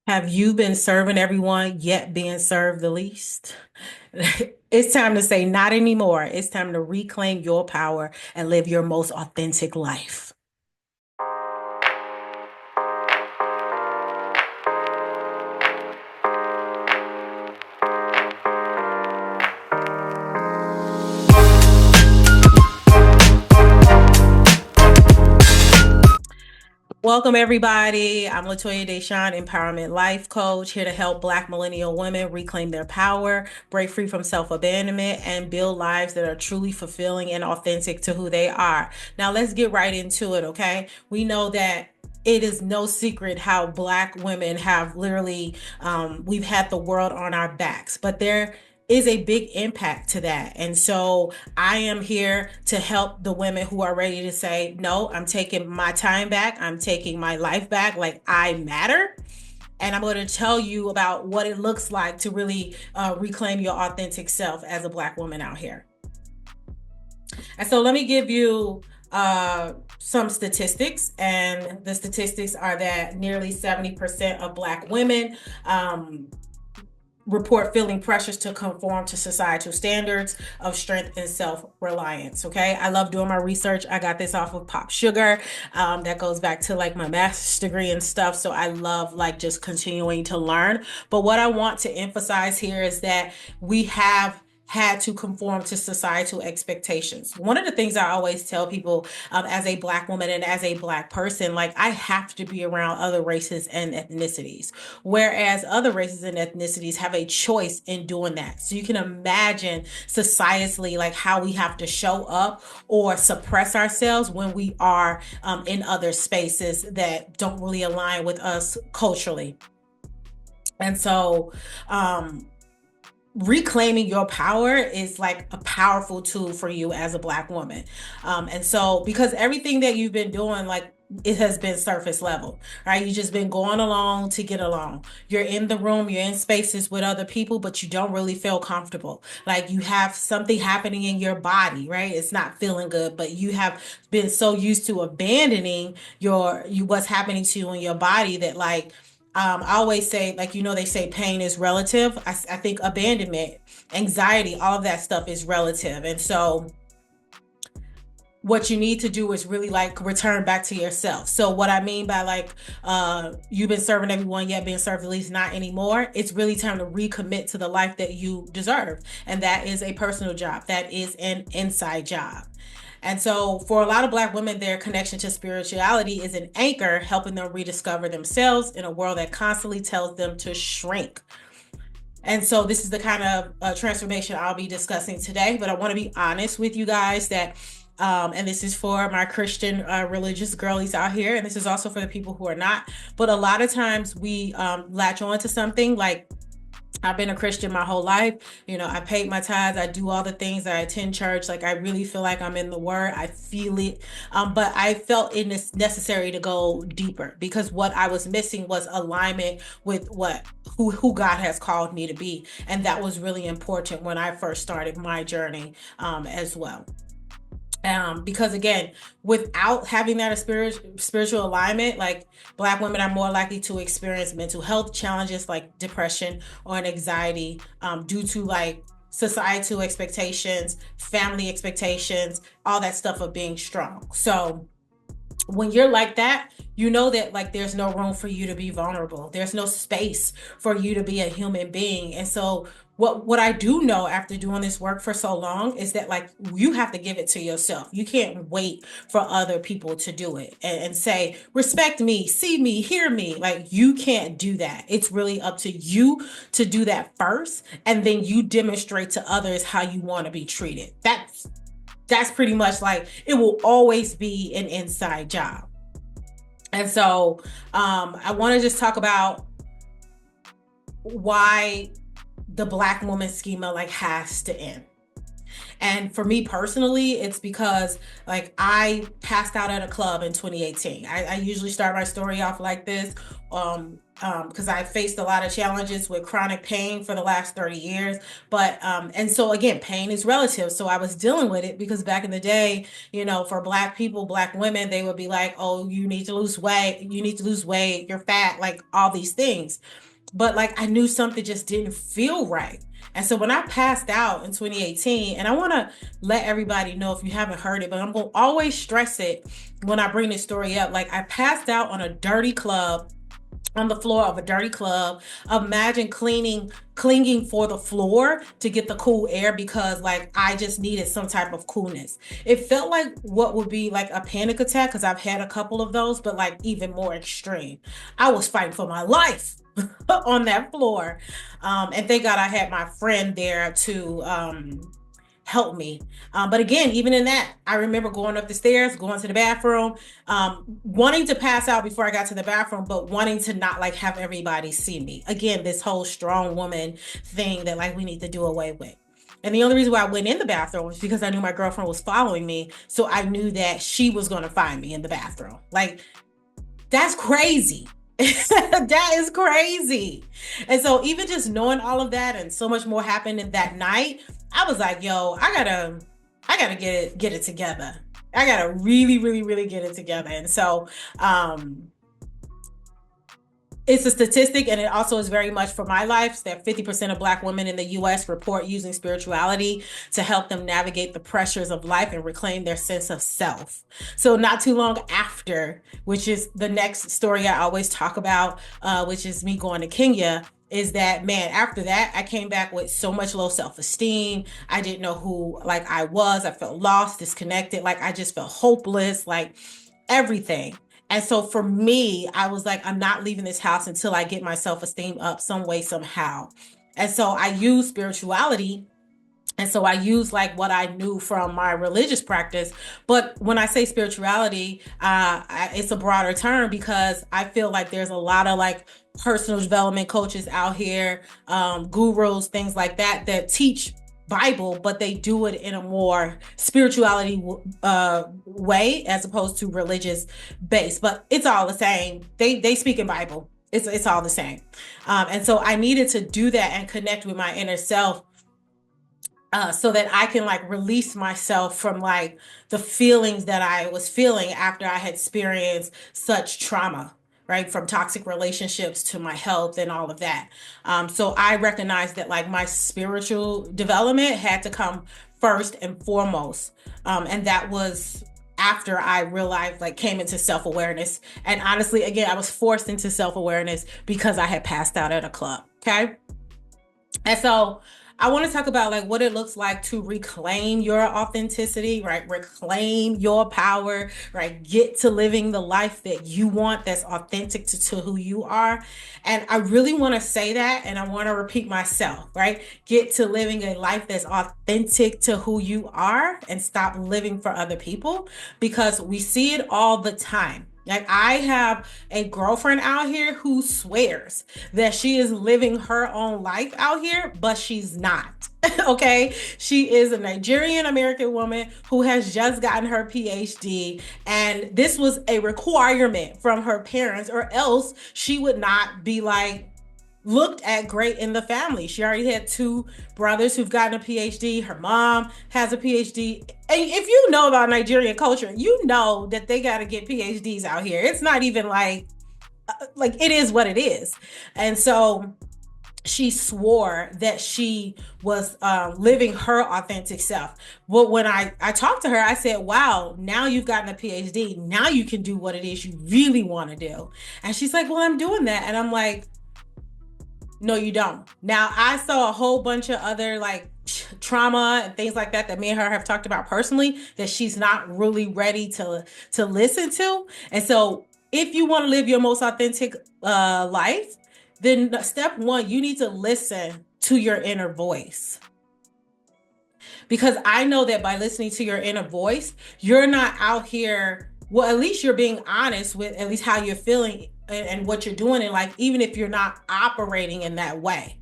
Have you been serving everyone yet being served the least? It's time to say not anymore. It's time to reclaim your power and live your most authentic life. Welcome, everybody. I'm Latoya Deshawn, Empowerment Life Coach, here to help Black millennial women reclaim their power, break free from self abandonment, and build lives that are truly fulfilling and authentic to who they are. Now, let's get right into it, okay? We know that it is no secret how Black women have literally, we've had the world on our backs, but there is a big impact to that. And so I am here to help the women who are ready to say, no, I'm taking my time back. I'm taking my life back. Like, I matter. And I'm going to tell you about what it looks like to really reclaim your authentic self as a Black woman out here. And so let me give you some statistics. And the statistics are that nearly 70% of Black women report feeling pressures to conform to societal standards of strength and self-reliance. Okay, I love doing my research. I got this off of Pop Sugar. That goes back to like my master's degree and stuff. So I love like just continuing to learn. But what I want to emphasize here is that we have had to conform to societal expectations. One of the things I always tell people as a Black woman and as a Black person, like I have to be around other races and ethnicities, whereas other races and ethnicities have a choice in doing that. So you can imagine societally like how we have to show up or suppress ourselves when we are in other spaces that don't really align with us culturally. And so reclaiming your power is like a powerful tool for you as a Black woman. And so, because everything that you've been doing, like, it has been surface level, right? You just been going along to get along. You're in the room, you're in spaces with other people, but you don't really feel comfortable. Like you have something happening in your body, right? It's not feeling good, but you have been so used to abandoning what's happening to you in your body that like I always say, like, they say pain is relative. I think abandonment, anxiety, all of that stuff is relative. And so, what you need to do is really like return back to yourself. So, what I mean by like, you've been serving everyone, yet being served at least not anymore, it's really time to recommit to the life that you deserve. And that is a personal job, that is an inside job. And so, for a lot of Black women, their connection to spirituality is an anchor, helping them rediscover themselves in a world that constantly tells them to shrink. And so, this is the kind of transformation I'll be discussing today. But I want to be honest with you guys that, and this is for my Christian religious girlies out here, and this is also for the people who are not. But a lot of times we latch on to something like, I've been a Christian my whole life. I paid my tithes. I do all the things. I attend church. Like, I really feel like I'm in the word. I feel it. But I felt it is necessary to go deeper because what I was missing was alignment with who God has called me to be. And that was really important when I first started my journey as well. Because again, without having that spiritual alignment, like Black women are more likely to experience mental health challenges like depression or anxiety due to like societal expectations, family expectations, all that stuff of being strong. So when you're like that, you know that like there's no room for you to be vulnerable. There's no space for you to be a human being. And so what I do know after doing this work for so long is that like you have to give it to yourself. You can't wait for other people to do it and say, respect me, see me, hear me. Like you can't do that. It's really up to you to do that first. And then you demonstrate to others how you want to be treated. That's pretty much like it will always be an inside job. And so I want to just talk about why the Black woman schema like has to end. And for me personally, it's because like I passed out at a club in 2018. I usually start my story off like this. Because I faced a lot of challenges with chronic pain for the last 30 years. But, and so again, pain is relative. So I was dealing with it because back in the day, you know, for Black people, Black women, they would be like, oh, you need to lose weight, you need to lose weight, you're fat, like all these things. But like I knew something just didn't feel right. And so when I passed out in 2018, and I want to let everybody know if you haven't heard it, but I'm going to always stress it when I bring this story up. Like I passed out on a dirty club, on the floor of a dirty club. Imagine clinging for the floor to get the cool air because like I just needed some type of coolness. It felt like what would be like a panic attack because I've had a couple of those, but like even more extreme. I was fighting for my life on that floor. And thank God I had my friend there to help me. But again, even in that, I remember going up the stairs, going to the bathroom, wanting to pass out before I got to the bathroom, but wanting to not like have everybody see me. Again, this whole strong woman thing that like we need to do away with. And the only reason why I went in the bathroom was because I knew my girlfriend was following me. So I knew that she was going to find me in the bathroom. Like, that's crazy. That is crazy. And so even just knowing all of that and so much more happened in that night, I was like, yo, I gotta get it together. I gotta really, really, really get it together. And so it's a statistic, and it also is very much for my life that 50% of Black women in the US report using spirituality to help them navigate the pressures of life and reclaim their sense of self. So, not too long after, which is the next story I always talk about, which is me going to Kenya. Is that, man, after that, I came back with so much low self-esteem. I didn't know who like I was. I felt lost, disconnected. Like I just felt hopeless, like everything. And so for me, I was like, I'm not leaving this house until I get my self-esteem up some way, somehow. And so I use spirituality, and so I use like what I knew from my religious practice. But when I say spirituality, it's a broader term because I feel like there's a lot of like personal development coaches out here, gurus, things like that, that teach Bible, but they do it in a more spirituality way as opposed to religious base. But it's all the same. They speak in Bible. It's all the same. And so I needed to do that and connect with my inner self, so that I can like release myself from like the feelings that I was feeling after I had experienced such trauma, right? From toxic relationships to my health and all of that. So I recognized that like my spiritual development had to come first and foremost. And that was after I realized, like, came into self awareness. And honestly, again, I was forced into self awareness because I had passed out at a club. Okay. And so I want to talk about like what it looks like to reclaim your authenticity, right? Reclaim your power, right? Get to living the life that you want, that's authentic to who you are. And I really want to say that, and I want to repeat myself, right? Get to living a life that's authentic to who you are and stop living for other people, because we see it all the time. Like I have a girlfriend out here who swears that she is living her own life out here, but she's not. Okay. She is a Nigerian American woman who has just gotten her PhD. And this was a requirement from her parents, or else she would not be like looked at great in the family. She already had two brothers who've gotten a PhD. Her mom has a PhD. And if you know about Nigerian culture, you know that they got to get PhDs out here. It's not even like it is what it is. And so she swore that she was living her authentic self. Well, when I talked to her, I said, wow, now you've gotten a PhD. Now you can do what it is you really want to do. And she's like, well, I'm doing that. And I'm like, no, you don't. Now, I saw a whole bunch of other like trauma and things like that me and her have talked about personally that she's not really ready to listen to. And so if you want to live your most authentic life, then step one, you need to listen to your inner voice. Because I know that by listening to your inner voice, you're not out here, well, at least you're being honest with at least how you're feeling and what you're doing in life, even if you're not operating in that way.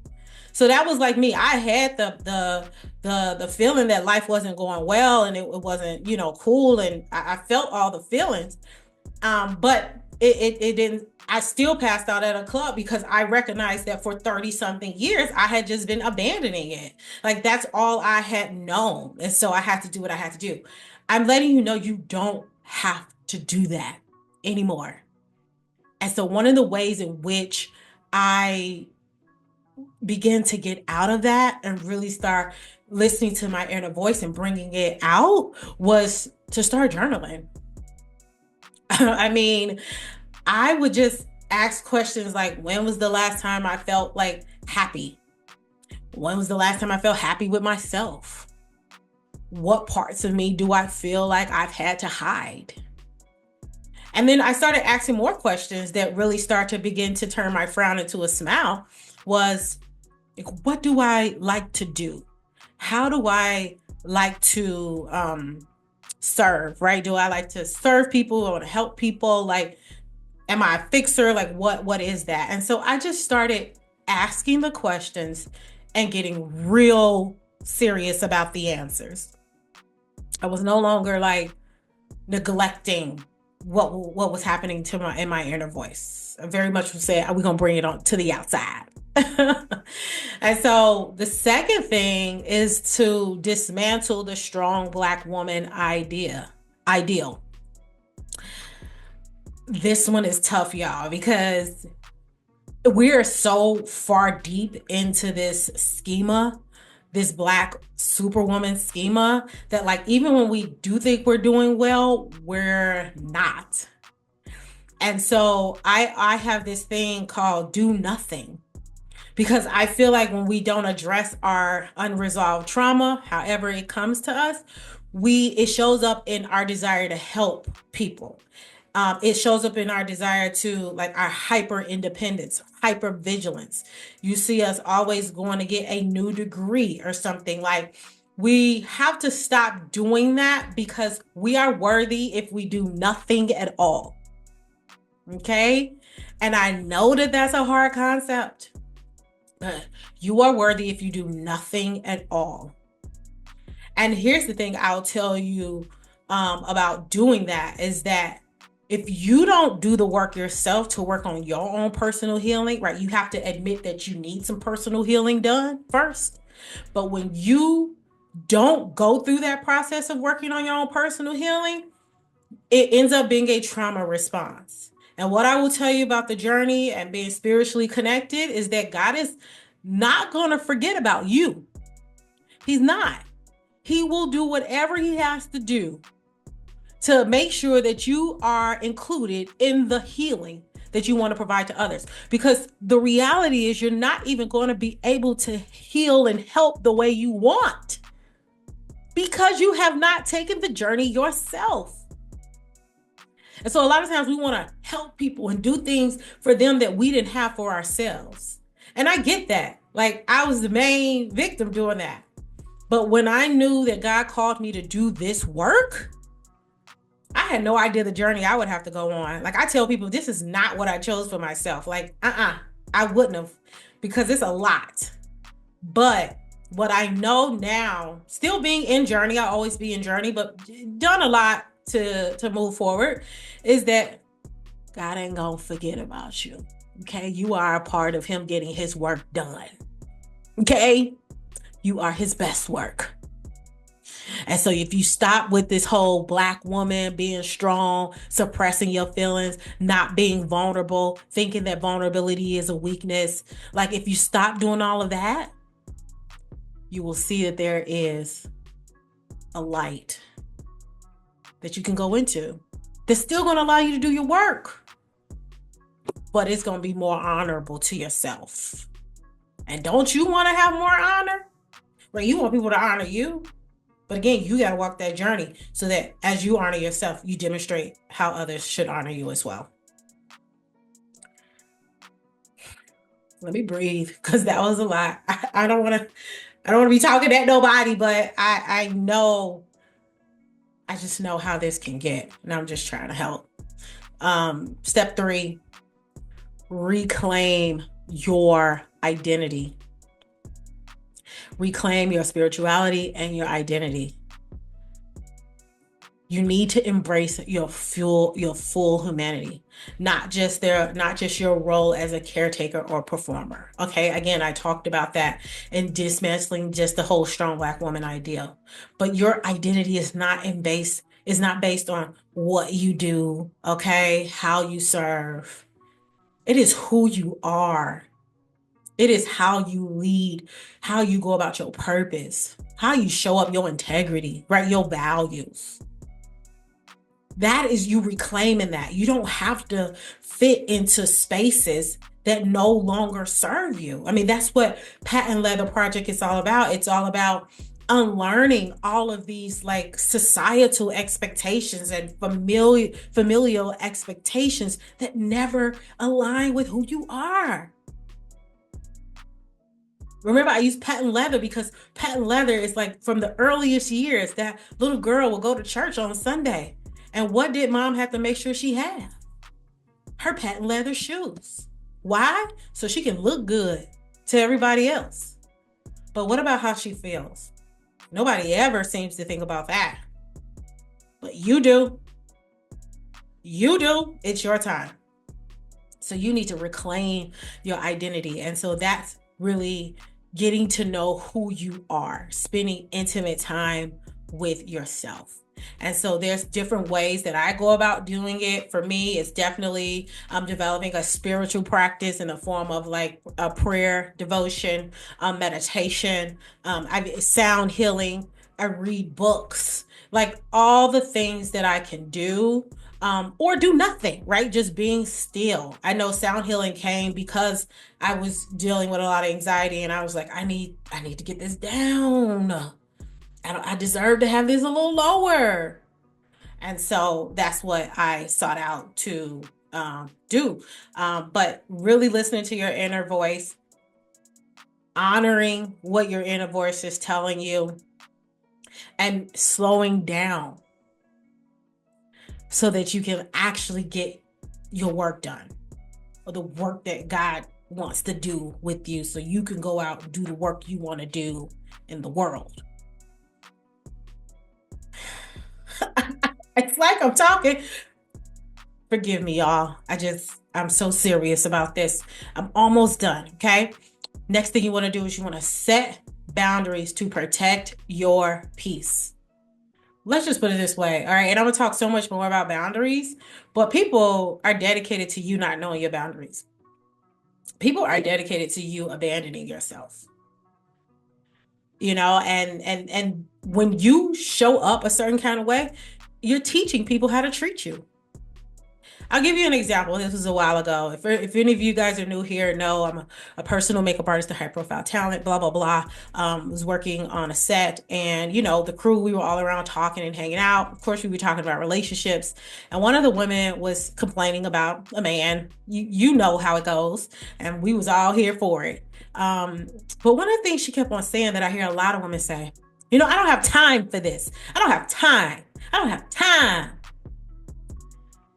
So that was like me. I had the feeling that life wasn't going well, and it wasn't, cool, and I felt all the feelings. But it didn't. I still passed out at a club because I recognized that for 30 something years I had just been abandoning it. Like that's all I had known. And so I had to do what I had to do. I'm letting you know you don't have to do that anymore. And so one of the ways in which I begin to get out of that and really start listening to my inner voice and bringing it out was to start journaling. I mean, I would just ask questions like, when was the last time I felt like happy? When was the last time I felt happy with myself? What parts of me do I feel like I've had to hide? And then I started asking more questions that really start to begin to turn my frown into a smile. Was like, what do I like to do? How do I like to serve, right? Do I like to serve people or to help people? Like, am I a fixer? Like, what is that? And so I just started asking the questions and getting real serious about the answers. I was no longer like neglecting what was happening to my in my inner voice. I very much would say, we're gonna bring it on to the outside. And so the second thing is to dismantle the strong Black woman ideal. This one is tough, y'all, because we are so far deep into this schema, this Black superwoman schema, that like even when we do think we're doing well, we're not. And so I have this thing called do nothing, because I feel like when we don't address our unresolved trauma, however it comes to us, it shows up in our desire to help people. It shows up in our desire to like our hyper independence, hyper vigilance. You see us always going to get a new degree or something. Like, we have to stop doing that because we are worthy if we do nothing at all. Okay? And I know that that's a hard concept. You are worthy if you do nothing at all. And here's the thing I'll tell you about doing that is that if you don't do the work yourself to work on your own personal healing, right, you have to admit that you need some personal healing done first. But when you don't go through that process of working on your own personal healing, it ends up being a trauma response. And what I will tell you about the journey and being spiritually connected is that God is not going to forget about you. He's not. He will do whatever he has to do to make sure that you are included in the healing that you want to provide to others. Because the reality is you're not even going to be able to heal and help the way you want because you have not taken the journey yourself. And so a lot of times we want to help people and do things for them that we didn't have for ourselves. And I get that. Like, I was the main victim doing that. But when I knew that God called me to do this work, I had no idea the journey I would have to go on. Like, I tell people, this is not what I chose for myself. Like, I wouldn't have, because it's a lot. But what I know now, still being in journey, I always be in journey, but done a lot to move forward, is that God ain't gonna forget about you. Okay, you are a part of him getting his work done. Okay, you are his best work. And so if you stop with this whole Black woman being strong, suppressing your feelings, not being vulnerable, thinking that vulnerability is a weakness, like if you stop doing all of that, you will see that there is a light that you can go into that's still going to allow you to do your work, but it's going to be more honorable to yourself. And don't you want to have more honor? Right? You want people to honor you. But again, you got to walk that journey so that as you honor yourself, you demonstrate how others should honor you as well. Let me breathe, because that was a lot. I don't want to be talking at nobody, but I know, I just know how this can get, and I'm just trying to help. Step 3, reclaim your identity. Reclaim your spirituality and your identity. You need to embrace your full humanity, not just your role as a caretaker or performer. Okay, again, I talked about that in dismantling just the whole strong black woman ideal. But your identity is not based on what you do, okay, how you serve. It is who you are. It is how you lead, how you go about your purpose, how you show up, your integrity, right? Your values. That is you reclaiming that. You don't have to fit into spaces that no longer serve you. I mean, that's what Patent Leather Project is all about. It's all about unlearning all of these like societal expectations and familial expectations that never align with who you are. Remember, I use patent leather because patent leather is like from the earliest years that little girl will go to church on Sunday. And what did mom have to make sure she had? Her patent leather shoes. Why? So she can look good to everybody else. But what about how she feels? Nobody ever seems to think about that. But you do. You do. It's your time. So you need to reclaim your identity. And so that's really getting to know who you are, spending intimate time with yourself. And so there's different ways that I go about doing it. For me, it's definitely developing a spiritual practice in the form of like a prayer, devotion, meditation, sound healing. I read books, like all the things that I can do, or do nothing, right? Just being still. I know sound healing came because I was dealing with a lot of anxiety, and I was like, I need to get this down. I deserve to have this a little lower. And so that's what I sought out to do. But really listening to your inner voice, honoring what your inner voice is telling you, and slowing down so that you can actually get your work done, or the work that God wants to do with you, so you can go out and do the work you want to do in the world. It's like I'm talking. Forgive me, y'all. I'm so serious about this. I'm almost done, okay? Next thing you want to do is you want to set boundaries to protect your peace. Let's just put it this way, all right? And I'm going to talk so much more about boundaries, but people are dedicated to you not knowing your boundaries. People are dedicated to you abandoning yourself. You know, and when you show up a certain kind of way, you're teaching people how to treat you. I'll give you an example. This was a while ago. If any of you guys are new here, know I'm a personal makeup artist, a high profile talent, blah, blah, blah. Was working on a set, and, you know, the crew, we were all around talking and hanging out. Of course, we were talking about relationships. And one of the women was complaining about a man. You know how it goes. And we was all here for it. But one of the things she kept on saying that I hear a lot of women say, you know, I don't have time for this. I don't have time. I don't have time.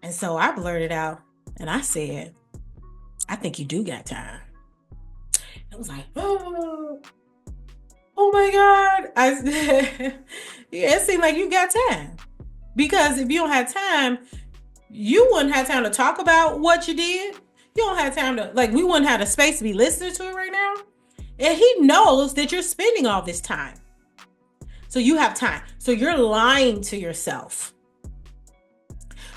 And so I blurted out and I said, I think you do got time. It was like, oh my God. I said, yeah, it seemed like you got time. Because if you don't have time, you wouldn't have time to talk about what you did. You don't have time to, like, we wouldn't have the space to be listening to it right now. And he knows that you're spending all this time. So you have time. So you're lying to yourself.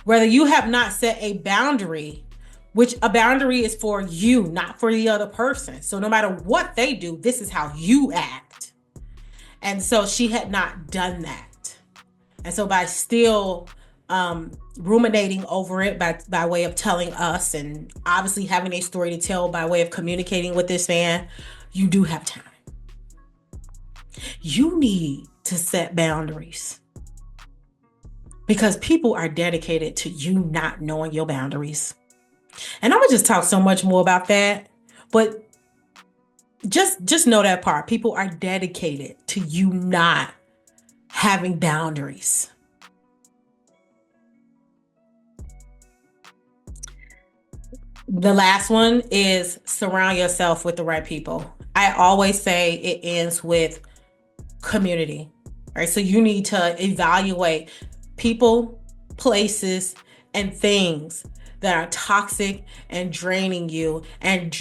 Whether you have not set a boundary, which a boundary is for you, not for the other person. So no matter what they do, this is how you act. And so she had not done that. And so by still ruminating over it, by way of telling us, and obviously having a story to tell by way of communicating with this man, you do have time. You need to set boundaries. Because people are dedicated to you not knowing your boundaries. And I'm going to just talk so much more about that. But just know that part. People are dedicated to you not having boundaries. The last one is surround yourself with the right people. I always say it ends with community, right? So you need to evaluate people, places, and things that are toxic and draining you and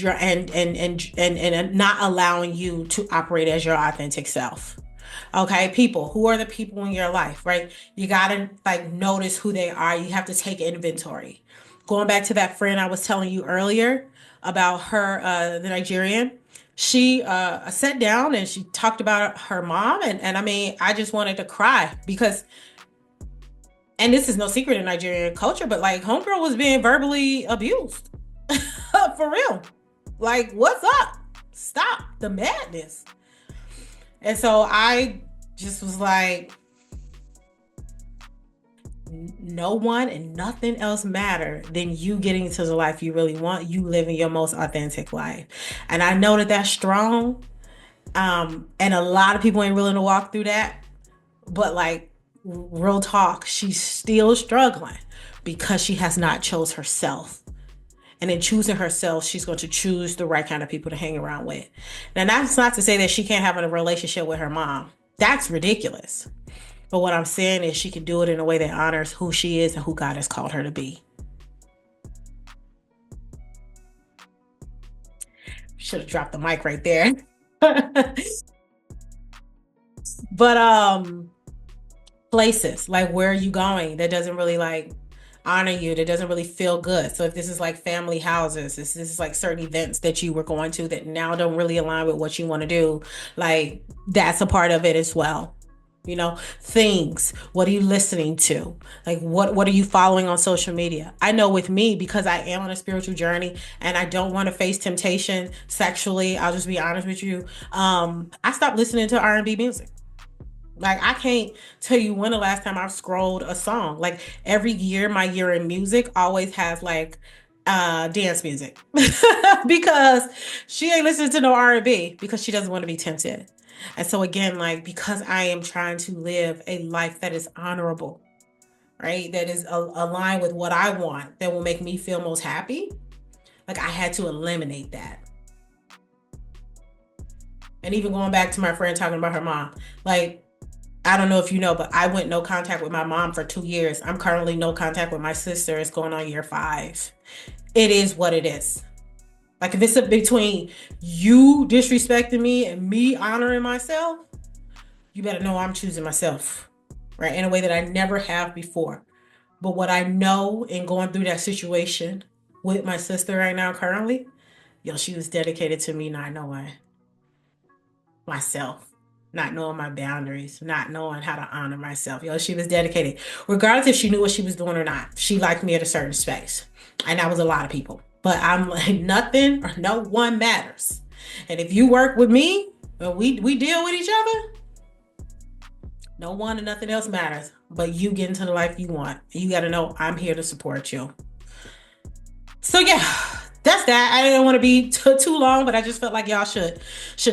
not allowing you to operate as your authentic self. Okay, people, who are the people in your life, right? You gotta like notice who they are. You have to take inventory. Going back to that friend I was telling you earlier about her, the Nigerian, she sat down and she talked about her mom, and I mean, I just wanted to cry because, and this is no secret in Nigerian culture, but like homegirl was being verbally abused for real. Like, what's up? Stop the madness. And so I just was like, no one and nothing else matter than you getting into the life you really want, you living your most authentic life. And I know that that's strong. And a lot of people ain't willing to walk through that. But like real talk, she's still struggling because she has not chose herself. And in choosing herself, she's going to choose the right kind of people to hang around with. Now, that's not to say that she can't have a relationship with her mom. That's ridiculous. But what I'm saying is she can do it in a way that honors who she is and who God has called her to be. Should have dropped the mic right there. But places like where are you going that doesn't really like honor you, that doesn't really feel good. So if this is like family houses, this is like certain events that you were going to that now don't really align with what you want to do, like that's a part of it as well. You know, things, what are you listening to? Like what are you following on social media? I know with me, because I am on a spiritual journey and I don't want to face temptation sexually, I'll just be honest with you. I stopped listening to R&B music. Like I can't tell you when the last time I've scrolled a song. Like every year, my year in music always has like dance music because she ain't listening to no R&B because she doesn't want to be tempted. And so again, like because I am trying to live a life that is honorable, right? That is aligned with what I want, that will make me feel most happy. Like I had to eliminate that. And even going back to my friend talking about her mom, like I don't know if you know, but I went no contact with my mom for 2 years. I'm currently no contact with my sister. It's going on year 5. It is what it is. Like if it's between you disrespecting me and me honoring myself, you better know I'm choosing myself, right? In a way that I never have before. But what I know in going through that situation with my sister right now, currently, yo, she was dedicated to me not knowing myself, not knowing my boundaries, not knowing how to honor myself. Yo, she was dedicated. Regardless if she knew what she was doing or not, she liked me at a certain space. And that was a lot of people. But I'm like, nothing or no one matters. And if you work with me, and we deal with each other, no one and nothing else matters. But you get into the life you want. You got to know I'm here to support you. So yeah, that's that. I didn't want to be too long, but I just felt like y'all should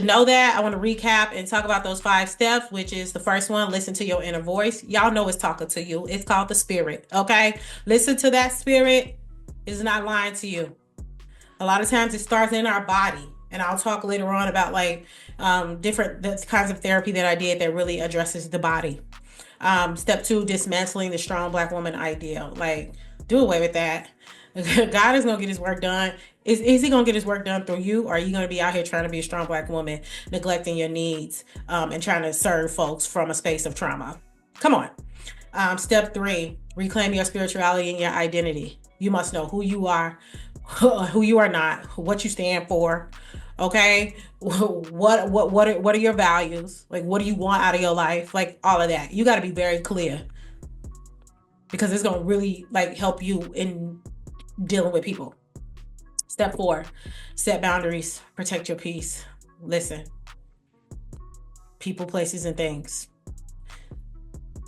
know that. I want to recap and talk about those 5 steps, which is the first one, listen to your inner voice. Y'all know it's talking to you. It's called the spirit. Okay, listen to that spirit. It's not lying to you. A lot of times it starts in our body, and I'll talk later on about like different the kinds of therapy that I did that really addresses the body. Step 2, dismantling the strong black woman ideal. Like, do away with that. God is gonna get his work done. Is he gonna get his work done through you, or are you gonna be out here trying to be a strong black woman, neglecting your needs, and trying to serve folks from a space of trauma? Come on. Step 3, reclaim your spirituality and your identity. You must know who you are, who you are not, what you stand for. Okay, what are your values? Like, what do you want out of your life? Like all of that. You got to be very clear because it's gonna really like help you in dealing with people. Step 4, set boundaries, protect your peace. Listen, people, places, and things.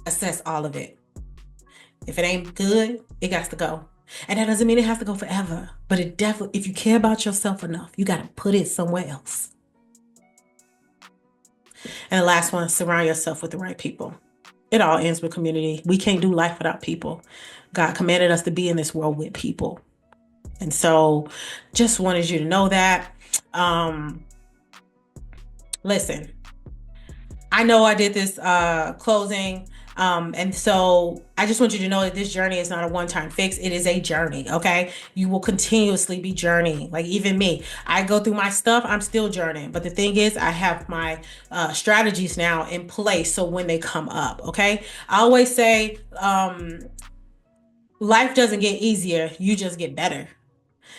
Assess all of it. If it ain't good, it got to go. And that doesn't mean it has to go forever. But it definitely, if you care about yourself enough, you got to put it somewhere else. And the last one, surround yourself with the right people. It all ends with community. We can't do life without people. God commanded us to be in this world with people. And so just wanted you to know that. Listen, I know I did this closing. And so I just want you to know that this journey is not a one-time fix. It is a journey. Okay. You will continuously be journeying. Like even me, I go through my stuff, I'm still journeying. But the thing is, I have my strategies now in place. So when they come up, okay. I always say, life doesn't get easier. You just get better.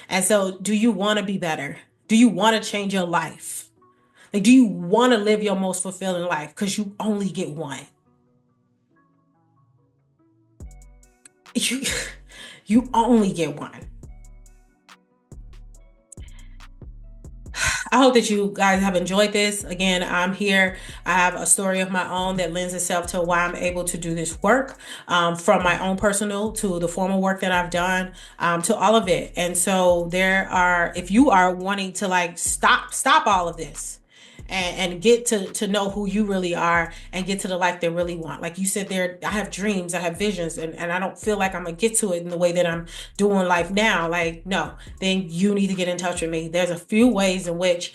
And so do you want to be better? Do you want to change your life? Like, do you want to live your most fulfilling life? Because you only get one. You you only get one. I hope that you guys have enjoyed this. Again, I'm here. I have a story of my own that lends itself to why I'm able to do this work, from my own personal to the formal work that I've done, to all of it. And so there are, if you are wanting to like stop all of this and get to know who you really are and get to the life they really want. Like you said there, I have dreams, I have visions, and I don't feel like I'm gonna get to it in the way that I'm doing life now. Like, no, then you need to get in touch with me. There's a few ways in which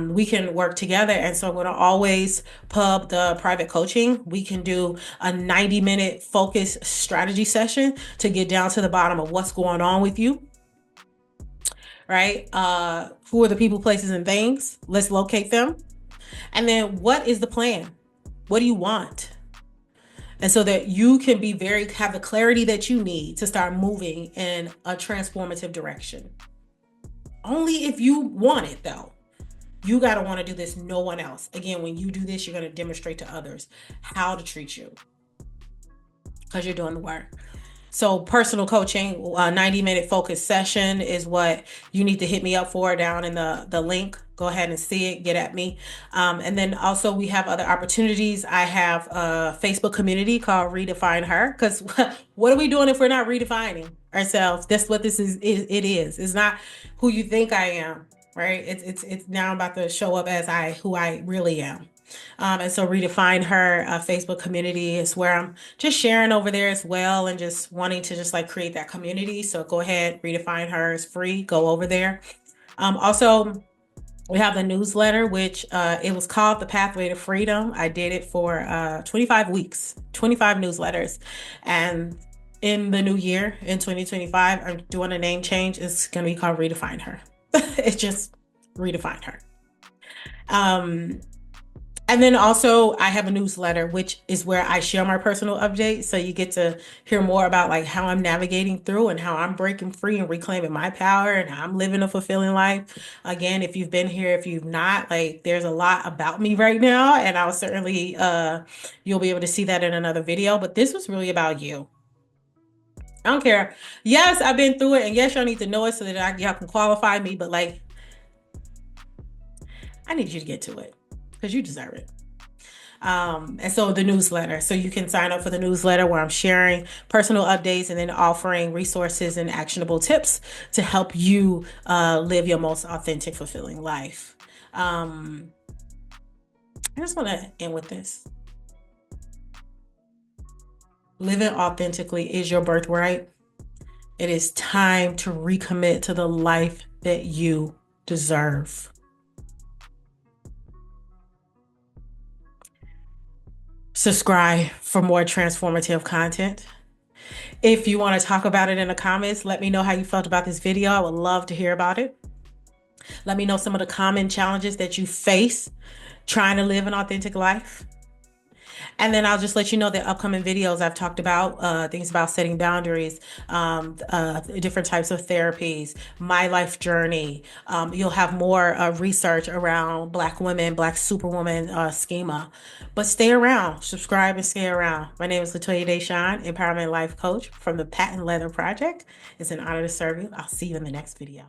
we can work together. And so I'm gonna always pub the private coaching. We can do a 90-minute focus strategy session to get down to the bottom of what's going on with you. Right? Who are the people, places, and things? Let's locate them. And then what is the plan? What do you want? And so that you can be have the clarity that you need to start moving in a transformative direction. Only if you want it, though. You got to want to do this, no one else. Again, when you do this, you're going to demonstrate to others how to treat you because you're doing the work. So personal coaching, a 90-minute focus session is what you need to hit me up for down in the link. Go ahead and see it, get at me. And then also we have other opportunities. I have a Facebook community called Redefine Her, because what are we doing if we're not redefining ourselves? That's what this is. It is. It's not who you think I am, right? It's now I'm about to show up as who I really am. And so Redefine Her Facebook community is where I'm just sharing over there as well and just wanting to just like create that community. So go ahead, Redefine Her is free. Go over there. Also, we have the newsletter, which it was called The Pathway to Freedom. I did it for 25 weeks, 25 newsletters. And in the new year, in 2025, I'm doing a name change. It's going to be called Redefine Her. It's just Redefine Her. And then also I have a newsletter, which is where I share my personal updates. So you get to hear more about like how I'm navigating through and how I'm breaking free and reclaiming my power and how I'm living a fulfilling life. Again, if you've been here, if you've not, like there's a lot about me right now. And I'll certainly, you'll be able to see that in another video, but this was really about you. I don't care. Yes, I've been through it. And yes, y'all need to know it so that y'all can qualify me. But like, I need you to get to it because you deserve it. And so the newsletter, so you can sign up for the newsletter where I'm sharing personal updates and then offering resources and actionable tips to help you live your most authentic, fulfilling life. I just want to end with this. Living authentically is your birthright. It is time to recommit to the life that you deserve. Subscribe for more transformative content. If you want to talk about it in the comments, let me know how you felt about this video. I would love to hear about it. Let me know some of the common challenges that you face trying to live an authentic life. And then I'll just let you know that upcoming videos I've talked about things about setting boundaries, different types of therapies, my life journey. You'll have more research around Black women, Black superwoman schema. But stay around, subscribe and stay around. My name is Latoya Deshawn, Empowerment Life Coach from the Patent Leather Project. It's an honor to serve you. I'll see you in the next video.